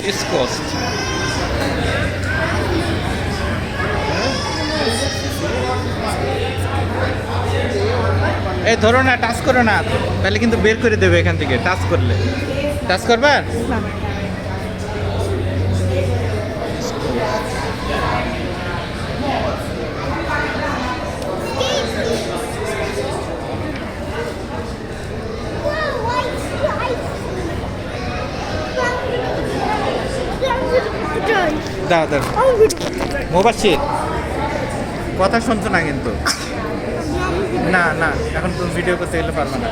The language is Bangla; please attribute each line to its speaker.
Speaker 1: East Coast. এই ধরো না, টাচ করো না, তাহলে কিন্তু বের করে দেবে এখান থেকে। টাচ করলে, টাচ করবার। দাও দাও, মোবাশির কথা শুনছো না কিন্তু। না না, এখন তুমি ভিডিও করতে গেলে পারবে না।